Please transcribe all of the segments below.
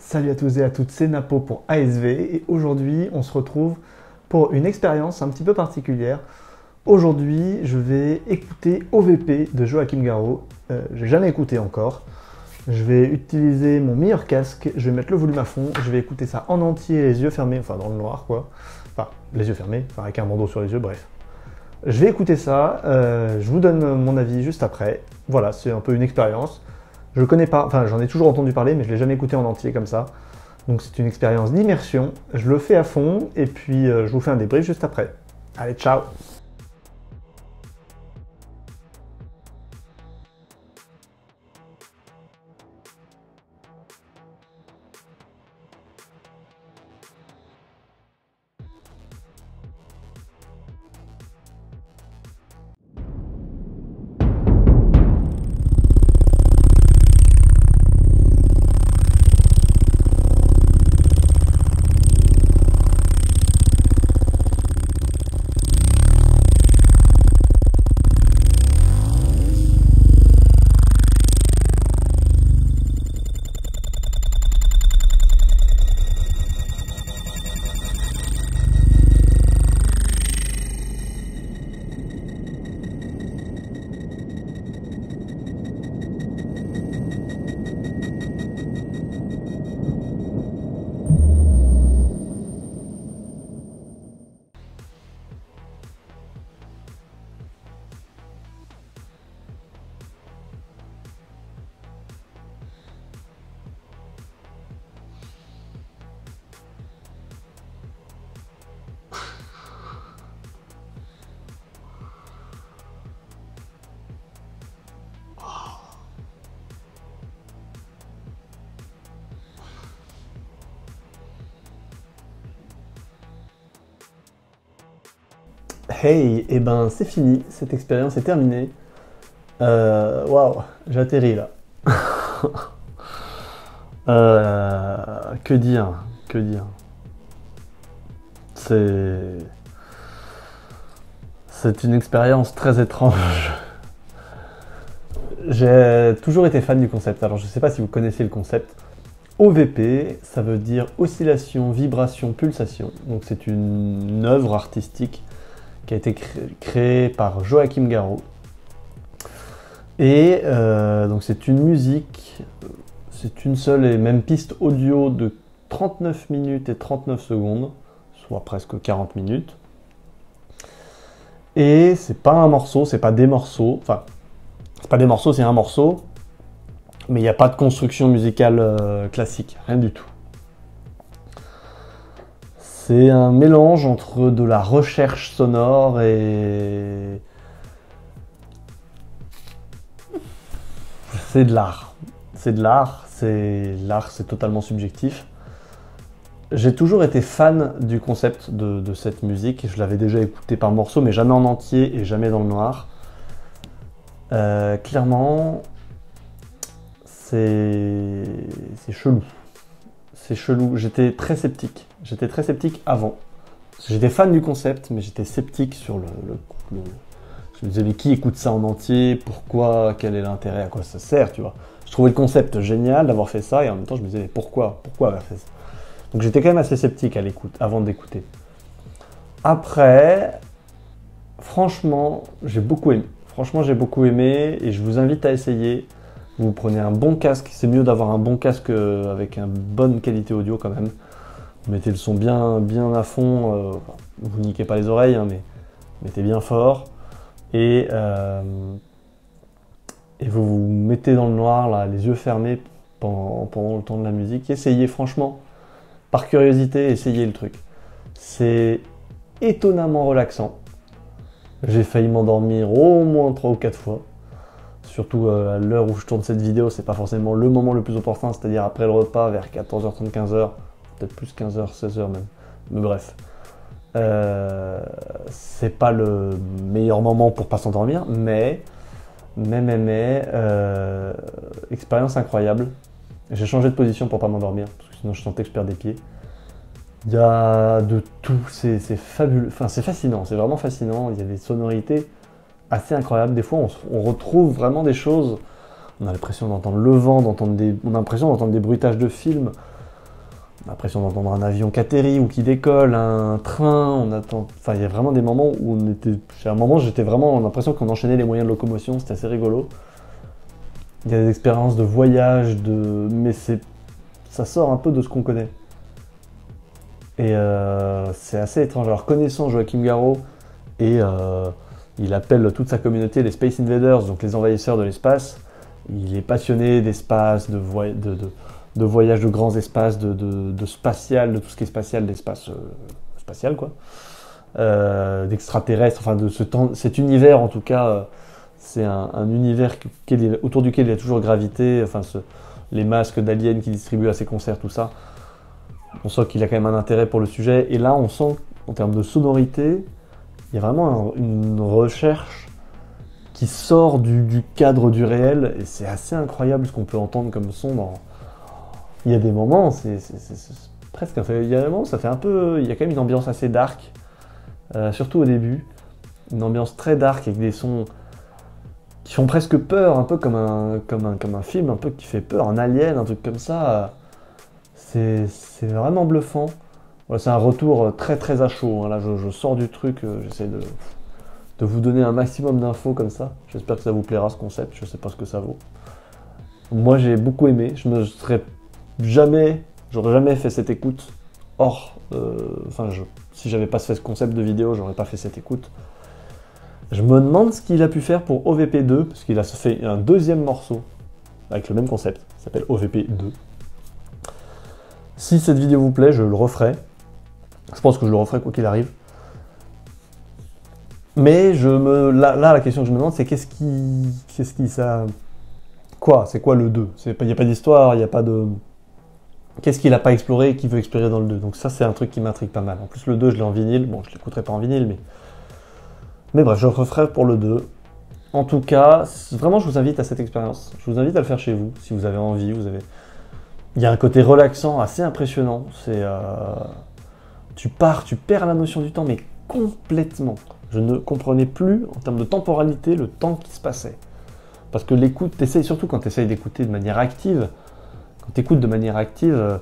Salut à tous et à toutes, c'est Napo pour ASV et aujourd'hui on se retrouve pour une expérience un petit peu particulière. Aujourd'hui je vais écouter OVP de Joachim Garraud, j'ai jamais écouté encore. Je vais utiliser mon meilleur casque, je vais mettre le volume à fond, je vais écouter ça en entier, les yeux fermés, enfin dans le noir quoi. Enfin les yeux fermés, enfin avec un bandeau sur les yeux, bref. Je vais écouter ça, je vous donne mon avis juste après. Voilà, c'est un peu une expérience. Je le connais pas, enfin j'en ai toujours entendu parler, mais je l'ai jamais écouté en entier comme ça. Donc c'est une expérience d'immersion. Je le fais à fond et puis je vous fais un débrief juste après. Allez, ciao! Hey, et ben c'est fini, cette expérience est terminée. Waouh, j'atterris là. Que dire, que dire. C'est une expérience très étrange. J'ai toujours été fan du concept. Alors je ne sais pas si vous connaissez le concept. OVP, ça veut dire oscillation, vibration, pulsation. Donc c'est une œuvre artistique qui a été créée par Joachim Garraud. Et donc c'est une musique, c'est une seule et même piste audio de 39 minutes et 39 secondes, soit presque 40 minutes. Et c'est pas un morceau, c'est pas des morceaux, enfin, c'est pas des morceaux, c'est un morceau, mais il n'y a pas de construction musicale classique, rien du tout. C'est un mélange entre de la recherche sonore et... c'est de l'art. C'est de l'art, c'est totalement subjectif. J'ai toujours été fan du concept de cette musique. Je l'avais déjà écouté par morceaux, mais jamais en entier et jamais dans le noir. Clairement, c'est chelou. C'est chelou. J'étais très sceptique. J'étais très sceptique avant. J'étais fan du concept, mais j'étais sceptique sur Je me disais, mais qui écoute ça en entier? Pourquoi? Quel est l'intérêt? À quoi ça sert, tu vois? Je trouvais le concept génial d'avoir fait ça, et en même temps, je me disais, mais pourquoi? Pourquoi avoir fait ça? Donc j'étais quand même assez sceptique à l'écoute, avant d'écouter. Après, franchement, j'ai beaucoup aimé. Franchement, j'ai beaucoup aimé, et je vous invite à essayer. Vous prenez un bon casque, c'est mieux d'avoir un bon casque avec une bonne qualité audio quand même. Vous mettez le son bien à fond, vous niquez pas les oreilles, hein, mais mettez bien fort. Et vous vous mettez dans le noir, là, les yeux fermés pendant le temps de la musique. Essayez franchement, par curiosité, essayez le truc. C'est étonnamment relaxant. J'ai failli m'endormir au moins 3 ou 4 fois. Surtout à l'heure où je tourne cette vidéo, c'est pas forcément le moment le plus opportun, c'est-à-dire après le repas, vers 14h30, 15h, peut-être plus 15h, 16h même. Mais bref. C'est pas le meilleur moment pour pas s'endormir, mais expérience incroyable. J'ai changé de position pour pas m'endormir, parce que sinon je sentais que je perdais pied. Il y a de tout, c'est fabuleux, enfin c'est fascinant, c'est vraiment fascinant. Il y a des sonorités assez incroyables. Des fois on retrouve vraiment des choses, on a l'impression d'entendre le vent, on a l'impression d'entendre des bruitages de films. l'impression d'entendre un avion qui atterrit ou qui décolle, un train, on attend... Enfin, il y a vraiment des moments où on était... À un moment, j'étais vraiment l'impression qu'on enchaînait les moyens de locomotion, c'était assez rigolo. Il y a des expériences de voyage, mais ça sort un peu de ce qu'on connaît. Et c'est assez étrange. Alors, connaissant Joachim Garraud, et il appelle toute sa communauté les Space Invaders, donc les envahisseurs de l'espace. Il est passionné d'espace, de voyage de grands espaces, de spatial, de tout ce qui est spatial, d'espace spatial, quoi. D'extraterrestres, enfin de cet univers en tout cas, c'est un univers autour duquel il a toujours gravité, enfin les masques d'aliens qu'il distribue à ses concerts, tout ça. On sent qu'il a quand même un intérêt pour le sujet, et là on sent en termes de sonorité, il y a vraiment une recherche qui sort du cadre du réel, et c'est assez incroyable ce qu'on peut entendre comme son dans... Il y a des moments, c'est presque... Il y a des moments, ça fait un peu... Il y a quand même une ambiance assez dark, surtout au début. Une ambiance très dark avec des sons qui font presque peur, un peu comme un film, un peu qui fait peur, un alien, un truc comme ça. C'est vraiment bluffant. Voilà, c'est un retour très très à chaud, hein. Là, je sors du truc, j'essaie de vous donner un maximum d'infos comme ça. J'espère que ça vous plaira ce concept, je sais pas ce que ça vaut. Moi j'ai beaucoup aimé, j'aurais jamais fait cette écoute si j'avais pas fait ce concept de vidéo, j'aurais pas fait cette écoute. Je me demande ce qu'il a pu faire pour OVP2, parce qu'il a fait un deuxième morceau avec le même concept, ça s'appelle OVP2. Si cette vidéo vous plaît, je le referai. Je pense que je le referai quoi qu'il arrive. Mais là, la question que je me demande, c'est c'est quoi le 2? Il n'y a pas d'histoire, il n'y a pas de... Qu'est-ce qu'il n'a pas exploré et qu'il veut explorer dans le 2? Donc ça, c'est un truc qui m'intrigue pas mal. En plus, le 2, je l'ai en vinyle. Bon, je ne l'écouterai pas en vinyle, mais bref, je le referai pour le 2. En tout cas, vraiment, je vous invite à cette expérience. Je vous invite à le faire chez vous, si vous avez envie. Il y a un côté relaxant assez impressionnant. Tu perds la notion du temps, mais complètement. Je ne comprenais plus, en termes de temporalité, le temps qui se passait. Parce que l'écoute, surtout quand tu essayes d'écouter de manière active, quand tu écoutes de manière active,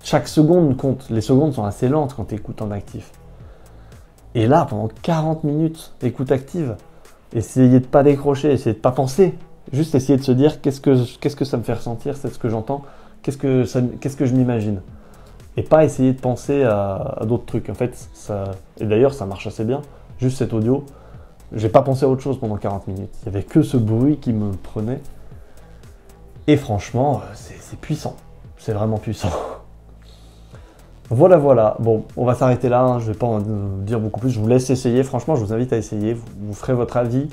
chaque seconde compte. Les secondes sont assez lentes quand tu écoutes en actif. Et là, pendant 40 minutes d'écoute active, essayez de pas décrocher, essayez de pas penser. Juste essayer de se dire qu'est-ce que ça me fait ressentir, c'est ce que j'entends, qu'est-ce que je m'imagine. Et pas essayer de penser à d'autres trucs. En fait, et d'ailleurs, ça marche assez bien. Juste cet audio, j'ai pas pensé à autre chose pendant 40 minutes. Il y avait que ce bruit qui me prenait. Et franchement, c'est puissant. C'est vraiment puissant. Voilà. Bon, on va s'arrêter là. Hein. Je vais pas en dire beaucoup plus. Je vous laisse essayer. Franchement, je vous invite à essayer. Vous ferez votre avis.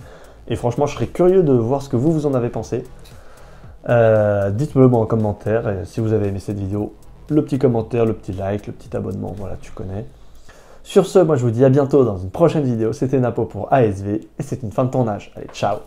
Et franchement, je serais curieux de voir ce que vous en avez pensé. Dites-le moi en commentaire. Et si vous avez aimé cette vidéo, le petit commentaire, le petit like, le petit abonnement, voilà, tu connais. Sur ce, moi je vous dis à bientôt dans une prochaine vidéo. C'était Napo pour ASV et c'est une fin de tournage. Allez, ciao!